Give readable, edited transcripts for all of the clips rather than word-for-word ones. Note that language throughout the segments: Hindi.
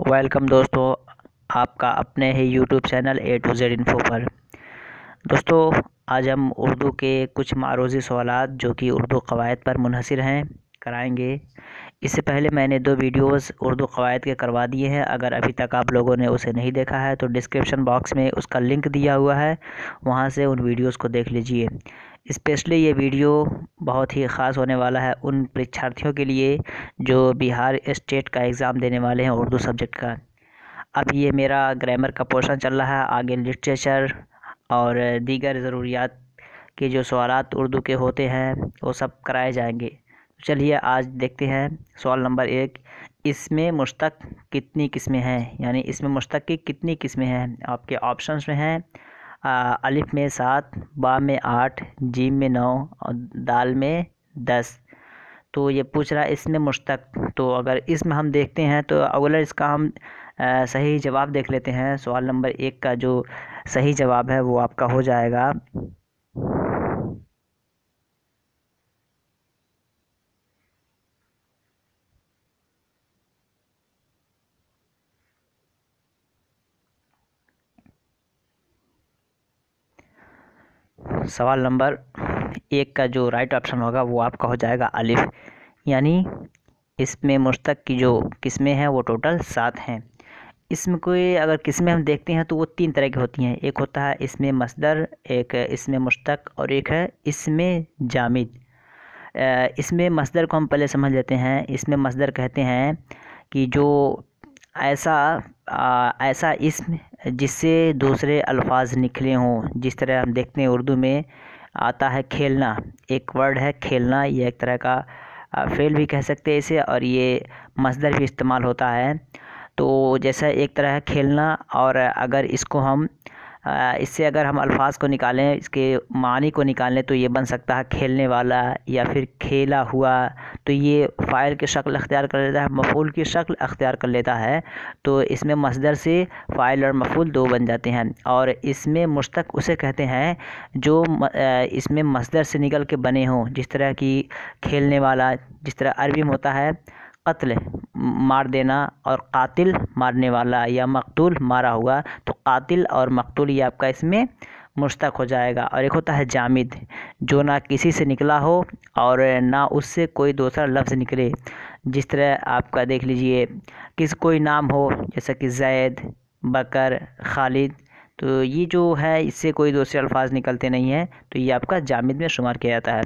वेलकम दोस्तों, आपका अपने ही YouTube channel A to Z info पर। दोस्तों, आज हम उर्दू के कुछ मारूज़ी सवालात जो कि उर्दू क़वायद पर मुनहसर हैं कराएंगे। इससे पहले मैंने 2 वीडियोस उर्दू क़वायद के करवा दिए हैं। अगर अभी तक आप लोगों ने उसे नहीं देखा है तो डिस्क्रिप्शन बॉक्स में उसका लिंक दिया हुआ है, वहां से उन वीडियोस को देख लीजिए। स्पेशली ये वीडियो बहुत ही ख़ास होने वाला है उन परीक्षार्थियों के लिए जो बिहार स्टेट का एग्ज़ाम देने वाले हैं उर्दू सब्जेक्ट का। अब ये मेरा ग्रामर का पोर्शन चल रहा है, आगे लिटरेचर और दीगर ज़रूरियात के जो सवालात उर्दू के होते हैं वो सब कराए जाएंगे। चलिए आज देखते हैं सवाल नंबर 1। इसमें मुश्तक कितनी किस्में हैं, यानी इसमें मुश्तक की कितनी किस्में हैं। आपके ऑप्शंस में हैं अलिफ में 7, बा में 8, जीम में 9 और दाल में 10। तो ये पूछ रहा है इसमें मुश्तक। तो अगर इसमें हम देखते हैं तो अगला इसका हम सही जवाब देख लेते हैं। सवाल नंबर 1 का जो सही जवाब है वो आपका हो जाएगा सवाल नंबर 1 का जो राइट ऑप्शन होगा वो आपका हो जाएगा अलिफ। यानी इसमें मुश्तक की जो किस्में हैं वो टोटल 7 हैं। इसमें कोई अगर किस्में हम देखते हैं तो वो 3 तरह की होती हैं। एक होता है इसमें मस्दर, एक इसमें मुश्तक और एक है इसमें जामिद। इसमें मस्दर को हम पहले समझ लेते हैं। इसमें मस्दर कहते हैं कि जो ऐसा ऐसा इस्म जिससे दूसरे अल्फाज निकले हों। जिस तरह हम देखते हैं उर्दू में आता है खेलना, एक वर्ड है खेलना, ये एक तरह का फ़ेल भी कह सकते हैं इसे, और ये मस्दर भी इस्तेमाल होता है। तो जैसा एक तरह है खेलना, और अगर इसको हम इससे अगर हम अल्फाज को निकालें, इसके मानी को निकालें तो ये बन सकता है खेलने वाला या फिर खेला हुआ। तो ये फ़ाइल की शक्ल अख्तियार कर लेता है, मफ़ूल की शक्ल अख्तियार कर लेता है। तो इसमें मस्दर से फ़ाइल और मफ़ूल 2 बन जाते हैं। और इसमें मुश्तक उसे कहते हैं जो इसमें मस्दर से निकल के बने हों। जिस तरह की खेलने वाला, जिस तरह अरबी में होता है कत्ल मार देना और कातिल मारने वाला या मकतूल मारा हुआ, तो कातिल और मकतूल ये आपका इसमें मुश्तक हो जाएगा। और एक होता है जामिद जो ना किसी से निकला हो और ना उससे कोई दूसरा लफ्ज़ निकले। जिस तरह आपका देख लीजिए कोई नाम हो जैसा कि जैद, बकर, खालिद, तो ये जो है इससे कोई दूसरे अल्फाज निकलते नहीं हैं, तो ये आपका जामिद में शुमार किया जाता है।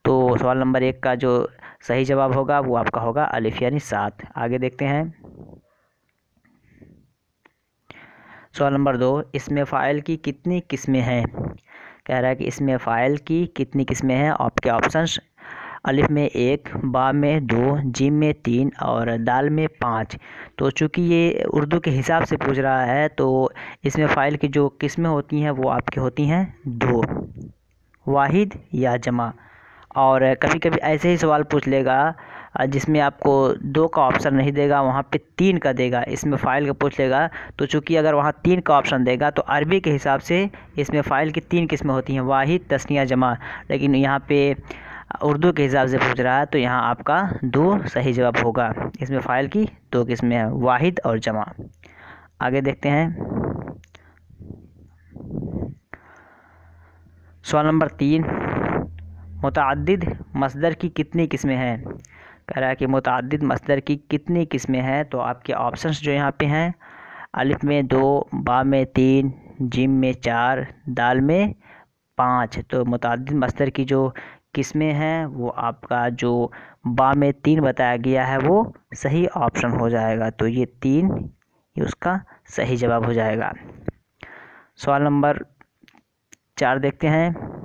तो सवाल नंबर 1 का जो सही जवाब होगा वो आपका होगा अलिफ यानी 7। आगे देखते हैं सवाल नंबर 2। इसमें फ़ाइल की कितनी किस्में हैं। कह रहा है कि इसमें फ़ाइल की कितनी किस्में हैं। आपके ऑप्शंस अलिफ में 1, बा में 2, जीम में 3 और दाल में 5। तो चूँकि ये उर्दू के हिसाब से पूछ रहा है तो इसमें फ़ाइल की जो किस्में होती हैं वो आपकी होती हैं 2, वाहिद या जमा। और कभी कभी ऐसे ही सवाल पूछ लेगा जिसमें आपको 2 का ऑप्शन नहीं देगा, वहाँ पे 3 का देगा। इसमें फ़ाइल का पूछ लेगा तो चूँकि अगर वहाँ 3 का ऑप्शन देगा तो अरबी के हिसाब से इसमें फ़ाइल की 3 किस्में होती हैं, वाहिद, तस्निया, जमा। लेकिन यहाँ पे उर्दू के हिसाब से पूछ रहा है तो यहाँ आपका 2 सही जवाब होगा। इसमें फ़ाइल की 2 किस्में हैं, वाहिद और जमा। आगे देखते हैं सवाल नंबर 3। मुतअद्दिद मस्दर की कितनी किस्में हैं। कह रहा है कि मुतअद्दिद मस्दर की कितनी किस्में हैं। तो आपके ऑप्शंस जो यहाँ पे हैं अलिफ में 2, बा में 3, जीम में 4, दाल में 5। तो मुतअद्दिद मस्दर की जो किस्में हैं वो आपका जो बा में 3 बताया गया है वो सही ऑप्शन हो जाएगा। तो ये 3 ये उसका सही जवाब हो जाएगा। सवाल नंबर 4 देखते हैं।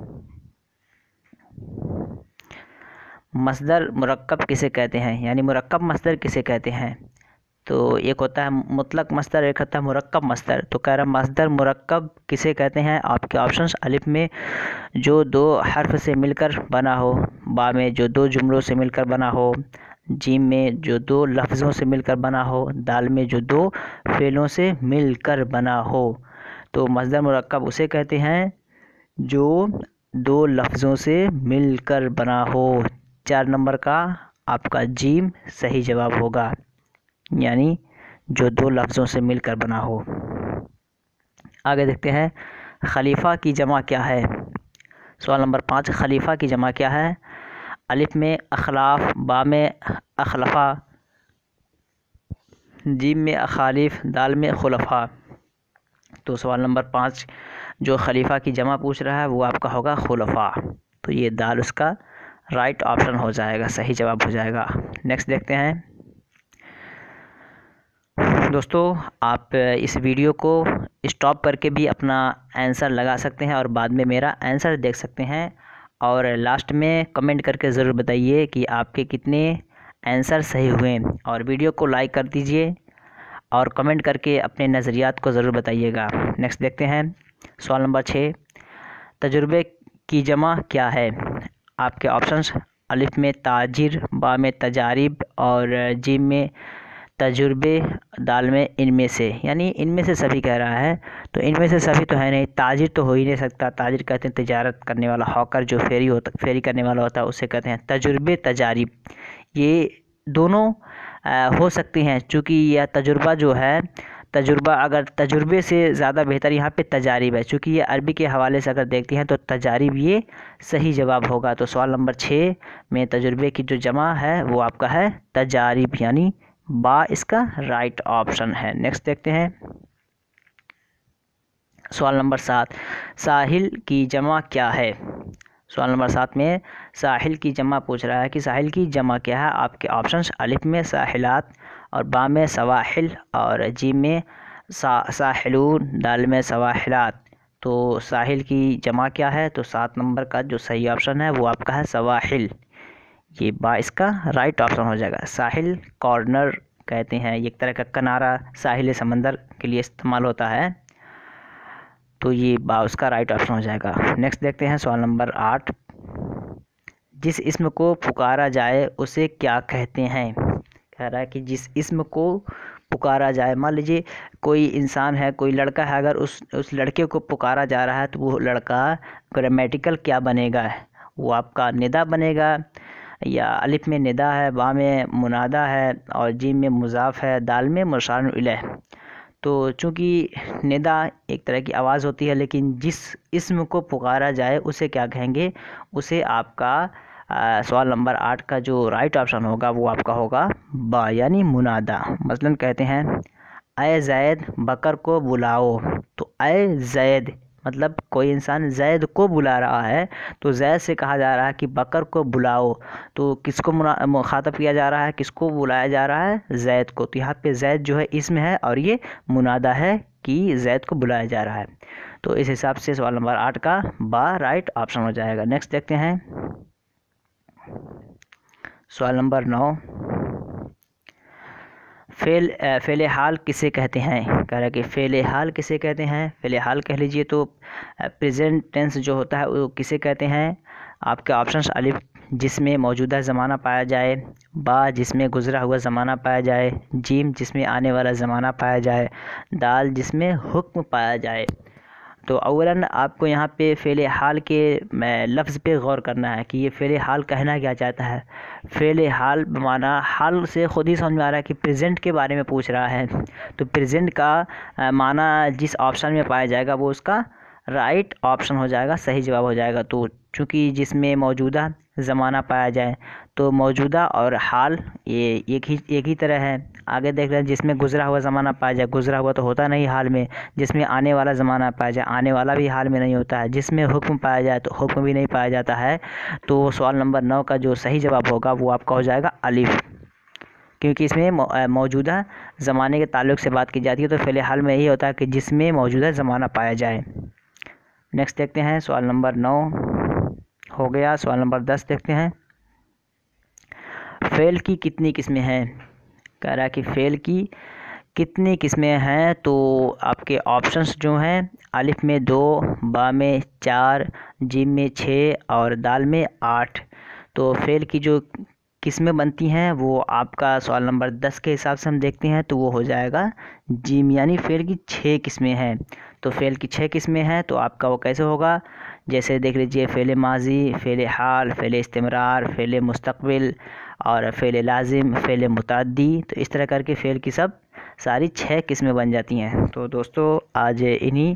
मस्दर मुरक्कब किसे कहते हैं, यानी मुरक्कब मस्दर किसे कहते हैं। तो एक होता है मुतलक मस्दर, एक होता है मुरक्कब मस्दर। तो कह रहा मस्दर मुरक्कब किसे कहते हैं। आपके ऑप्शंस अलिफ में जो 2 हर्फ से मिलकर बना हो, बा में जो 2 जुमलों से मिलकर बना हो, जीम में जो 2 लफ्ज़ों से मिलकर बना हो, दाल में जो 2 फ़ेलों से मिलकर बना हो। तो मस्दर मुरक्कब उसे कहते हैं जो 2 लफ्ज़ों से मिलकर बना हो। 4 नंबर का आपका जीम सही जवाब होगा। यानी जो दो लफ्ज़ों से मिलकर बना हो। आगे देखते हैं खलीफा की जमा क्या है। सवाल नंबर 5, खलीफा की जमा क्या है। अलिफ में अखलाफ, बा में अखलफा, जीम में अखालिफ, दाल में खुलफा। तो सवाल नंबर 5 जो खलीफा की जमा पूछ रहा है वो आपका होगा खुलफा। तो ये दाल उसका राइट ऑप्शन हो जाएगा, सही जवाब हो जाएगा। नेक्स्ट देखते हैं दोस्तों, आप इस वीडियो को स्टॉप करके भी अपना आंसर लगा सकते हैं और बाद में मेरा आंसर देख सकते हैं। और लास्ट में कमेंट करके ज़रूर बताइए कि आपके कितने आंसर सही हुए। और वीडियो को लाइक कर दीजिए और कमेंट करके अपने नज़रियात को ज़रूर बताइएगा। नेक्स्ट देखते हैं सवाल नंबर 6, तजुर्बे की जमा क्या है। आपके ऑप्शंस अलिफ में ताजिर, बा में तजारिब और जीम में तजुर्बे, दाल में इनमें से, यानी इनमें से सभी कह रहा है। तो इनमें से सभी तो है नहीं, ताजिर तो हो ही नहीं सकता। ताजिर कहते हैं तिजारत करने वाला, हॉकर जो फेरी करने वाला होता है उसे कहते हैं। तजुर्बे, तजारिब, ये दोनों हो सकती हैं, चूँकि यह तजुर्बा जो है, तजुर्बा अगर तजुर्बे से ज़्यादा बेहतर यहाँ पे तजारिब है, चूँकि ये अरबी के हवाले से अगर देखते हैं तो तजारिब ये सही जवाब होगा। तो सवाल नंबर 6 में तजुर्बे की जो जमा है वो आपका है तजारिब, यानी बा इसका राइट ऑप्शन है। नेक्स्ट देखते हैं सवाल नंबर 7, साहिल की जमा क्या है। सवाल नंबर 7 में साहिल की जमा पूछ रहा है कि साहिल की जमा क्या है। आपके ऑप्शंस अलिफ में साहिलात और बा में सवाहिल और जीम में साहिलून, दाल में सवाहिलात। तो साहिल की जमा क्या है। तो 7 नंबर का जो सही ऑप्शन है वो आपका है सवाहिल, ये बा इसका राइट ऑप्शन हो जाएगा। साहिल कॉर्नर कहते हैं, एक तरह का किनारा साहिल समंदर के लिए इस्तेमाल होता है। तो ये बा उसका राइट ऑप्शन हो जाएगा। नेक्स्ट देखते हैं सवाल नंबर 8, जिस इस्म को पुकारा जाए उसे क्या कहते हैं। कह रहा है कि जिस इस्म को पुकारा जाए, मान लीजिए कोई इंसान है, कोई लड़का है, अगर उस लड़के को पुकारा जा रहा है तो वो लड़का ग्रामेटिकल क्या बनेगा। वो आपका निदा बनेगा, या अलिफ में निदा है, बा में मुनादा है और जीम में मुज़ाफ़ है, दाल में मुशार इलैह। तो चूँकि निदा एक तरह की आवाज़ होती है, लेकिन जिस इस्म को पुकारा जाए उसे क्या कहेंगे, उसे आपका सवाल नंबर 8 का जो राइट ऑप्शन होगा वो आपका होगा बा, यानी मुनादा। मसलन कहते हैं अय ज़ैद बकर को बुलाओ। तो अय ज़ैद मतलब कोई इंसान ज़ैद को बुला रहा है, तो ज़ैद से कहा जा रहा है कि बकर को बुलाओ। तो किसको मुखातब किया जा रहा है, किसको बुलाया जा रहा है, ज़ैद को। तो यहाँ पे ज़ैद जो है इसम है और ये मुनादा है कि ज़ैद को बुलाया जा रहा है। तो इस हिसाब से सवाल नंबर 8 का बा राइट ऑप्शन हो जाएगा। नेक्स्ट देखते हैं सवाल नंबर 9, फ़ेल हाल किसे कहते हैं। कह रहा है कि फ़ेल हाल किसे कहते हैं। फ़ेल हाल कह लीजिए तो प्रेजेंट टेंस जो होता है वो किसे कहते हैं। आपके ऑप्शंस अलिफ जिसमें मौजूदा ज़माना पाया जाए, बा जिसमें गुज़रा हुआ ज़माना पाया जाए, जीम जिसमें आने वाला ज़माना पाया जाए, दाल जिसमें हुक्म पाया जाए। तो अवलन आपको यहाँ पे फ़ेल हाल के लफ्ज़ पे गौर करना है कि ये फ़ेल हाल कहना क्या चाहता है। फ़ेल हाल माना, हाल से ख़ुद ही समझ में आ रहा है कि प्रेजेंट के बारे में पूछ रहा है। तो प्रेजेंट का माना जिस ऑप्शन में पाया जाएगा वो उसका राइट ऑप्शन हो जाएगा, सही जवाब हो जाएगा। तो चूँकि जिसमें मौजूदा ज़माना पाया जाए, तो मौजूदा और हाल ये एक ही तरह है। आगे देख रहे हैं जिसमें गुज़रा हुआ ज़माना पाया जाए, गुज़रा हुआ तो होता नहीं हाल में। जिसमें आने वाला ज़माना पाया जाए, आने वाला भी हाल में नहीं होता है। जिसमें हुक्म पाया जाए तो हुक्म भी नहीं पाया जाता है। तो सवाल नंबर 9 का जो सही जवाब होगा वो आपका हो जाएगा अलिफ, क्योंकि इसमें मौजूदा ज़माने के ताल्लुक़ से बात की जाती है। तो फ़िल हाल में यही होता है कि जिसमें मौजूदा ज़माना पाया जाए। नेक्स्ट देखते हैं सवाल नंबर 9 हो गया। सवाल नंबर 10 देखते हैं, फ़ेल की कितनी किस्में हैं। कह रहा है कि फ़ेल की कितनी किस्में हैं। तो आपके ऑप्शंस जो हैं अलिफ में 2, बा में 4, जीम में 6 और दाल में 8। तो फ़ेल की जो किस्में बनती हैं वो आपका सवाल नंबर 10 के हिसाब से हम देखते हैं तो वो हो जाएगा जीम, यानी फ़ेल की 6 किस्में हैं। तो फ़ेल की 6 किस्में हैं। तो आपका वो कैसे होगा, जैसे देख लीजिए फ़ेल माजी, फ़ेल हाल, फ़ेल इस्तिमरार, फ़ेल मुस्तक़बिल और फ़ेल लाजिम, फ़ेल मुतअद्दी। तो इस तरह करके फ़ेल की सारी 6 किस्में बन जाती हैं। तो दोस्तों आज इन्हीं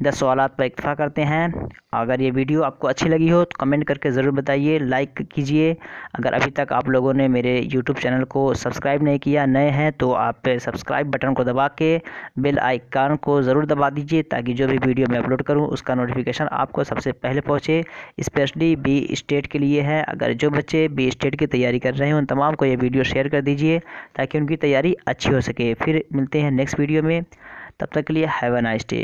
10 सवालात पर इक्तफ़ा करते हैं। अगर ये वीडियो आपको अच्छी लगी हो तो कमेंट करके ज़रूर बताइए, लाइक कीजिए। अगर अभी तक आप लोगों ने मेरे यूट्यूब चैनल को सब्सक्राइब नहीं किया, नए हैं, तो आप सब्सक्राइब बटन को दबा के बेल आइकन को ज़रूर दबा दीजिए, ताकि जो भी वीडियो मैं अपलोड करूं उसका नोटिफिकेशन आपको सबसे पहले पहुंचे। स्पेशली बी स्टेट के लिए है। अगर जो बच्चे बी स्टेट की तैयारी कर रहे हैं उन तमाम को ये वीडियो शेयर कर दीजिए, ताकि उनकी तैयारी अच्छी हो सके। फिर मिलते हैं नेक्स्ट वीडियो में, तब तक के लिए हैव अ नाइस डे।